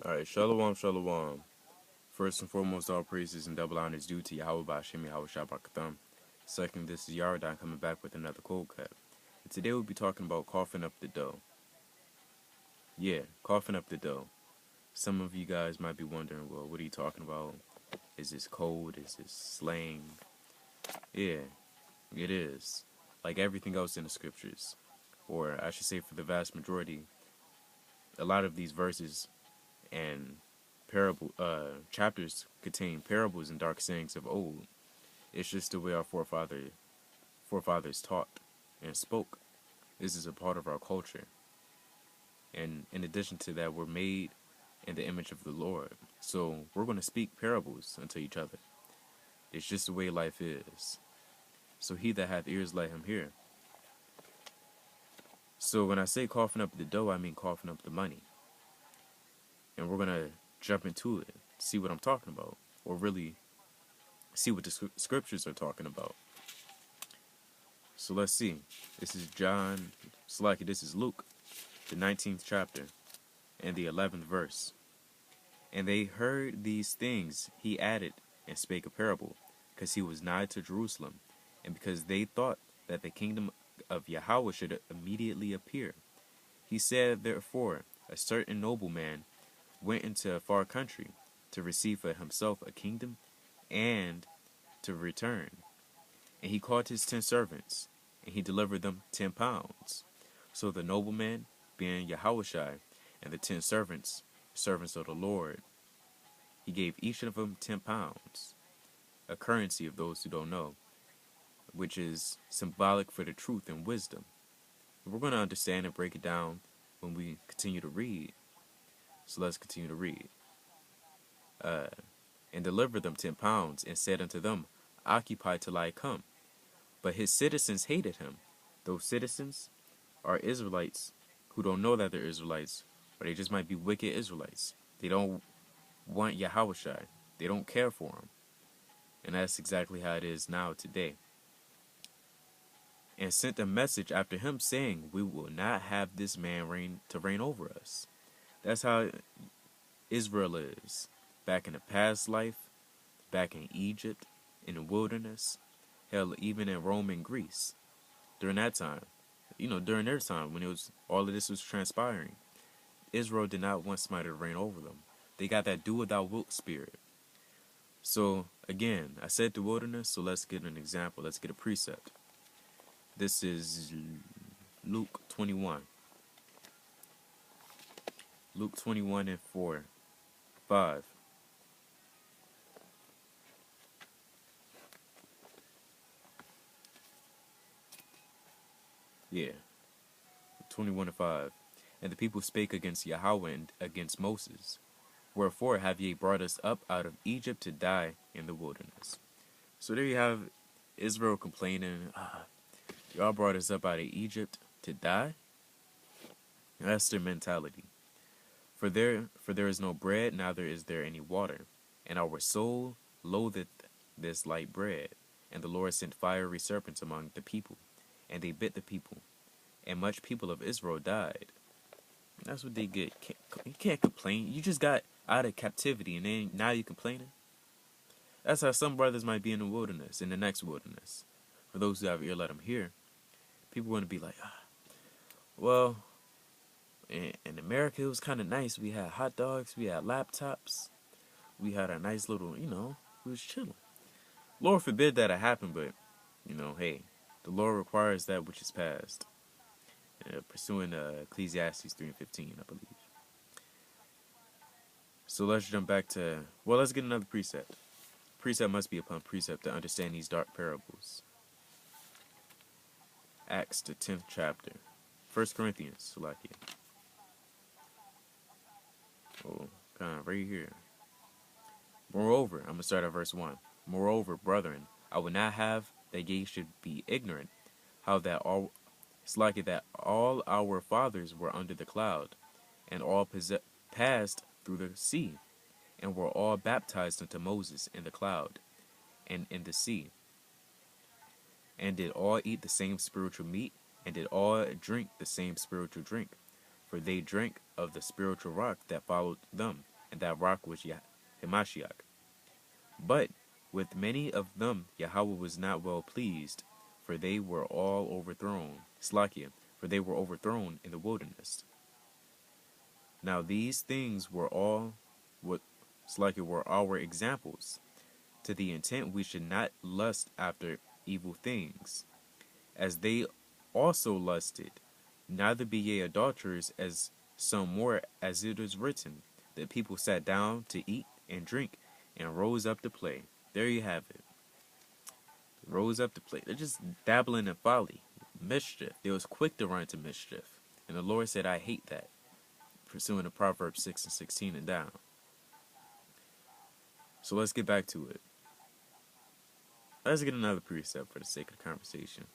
Alright, Shalom, Shalom. First and foremost, all praises and double honors due to Yahweh Ba'Shem Yahweh Shabbat. Second, this is Yaradan coming back with another cold cut. And today we'll be talking about coughing up the dough. Yeah, coughing up the dough. Some of you guys might be wondering, well, what are you talking about? Is this code? Is this slang? Yeah, it is. Like everything else in the scriptures. Or I should say for the vast majority, a lot of these verses and chapters contain parables and dark sayings of old. It's just the way our forefathers taught and spoke. This is a part of our culture. And in addition to that, we're made in the image of the Lord. So we're going to speak parables unto each other. It's just the way life is. So he that hath ears, let him hear. So when I say coughing up the dough, I mean coughing up the money. And we're going to jump into it, see what I'm talking about, or really see what the scriptures are talking about. So let's see. This is this is Luke, the 19th chapter, and the 11th verse. And they heard these things, he added and spake a parable, because he was nigh to Jerusalem, and because they thought that the kingdom of Yahweh should immediately appear. He said, therefore, a certain nobleman went into a far country to receive for himself a kingdom and to return. And he called his 10 servants, and he delivered them 10 pounds. So the nobleman, being Yahushai, and the 10 servants, servants of the Lord, he gave each of them 10 pounds, a currency of those who don't know, which is symbolic for the truth and wisdom. We're going to understand and break it down when we continue to read. So let's continue to read. And delivered them 10 pounds, and said unto them, occupy till I come. But his citizens hated him. Those citizens are Israelites who don't know that they're Israelites, or they just might be wicked Israelites. They don't want Yahushua. They don't care for him. And that's exactly how it is now today. And sent a message after him, saying, we will not have this man reign over us. That's how Israel is. Back in the past life, back in Egypt, in the wilderness, hell, even in Rome and Greece. During that time, during their time when all of this was transpiring, Israel did not want somebody to reign over them. They got that do without wilt spirit. So again, I said the wilderness, so let's get an example. Let's get a precept. This is Luke 21. Luke 21 and 5. Yeah, 21 and 5. And the people spake against Yahweh and against Moses. Wherefore have ye brought us up out of Egypt to die in the wilderness? So there you have Israel complaining, y'all brought us up out of Egypt to die? That's their mentality. For there is no bread, neither is there any water. And our soul loatheth this light bread. And the Lord sent fiery serpents among the people, and they bit the people. And much people of Israel died. That's what they get. You can't complain. You just got out of captivity, and then now you're complaining. That's how some brothers might be in the wilderness, in the next wilderness. For those who have ear, let them hear. People want to be like, well, in America it was kind of nice. We had hot dogs, we had laptops, we had a nice little, we was chilling. Lord forbid that it happen, but, hey, the Lord requires that which is past. Pursuing Ecclesiastes 3:15, I believe. So let's jump back to, let's get another precept. Precept must be upon precept to understand these dark parables. Acts, the 10th chapter. 1 Corinthians, Salakia. Oh, kind of right here. Moreover, I'm going to start at verse 1. Moreover, brethren, I would not have that ye should be ignorant, how that all our fathers were under the cloud, and all passed through the sea, and were all baptized unto Moses in the cloud, and in the sea, and did all eat the same spiritual meat, and did all drink the same spiritual drink, for they drank of the spiritual rock that followed them, and that rock was Hamashiach. But with many of them Yahweh was not well pleased, for they were all overthrown. Slakia, for they were overthrown in the wilderness. Now these things were all what Slakia were our examples, to the intent we should not lust after evil things, as they also lusted, neither be ye adulterers as some were, as it is written, that people sat down to eat and drink and rose up to play. There you have it. Rose up to play. They're just dabbling in folly, mischief. They was quick to run to mischief. And the Lord said, I hate that. Pursuing the Proverbs 6 and 16 and down. So let's get back to it. Let's get another precept for the sake of the conversation.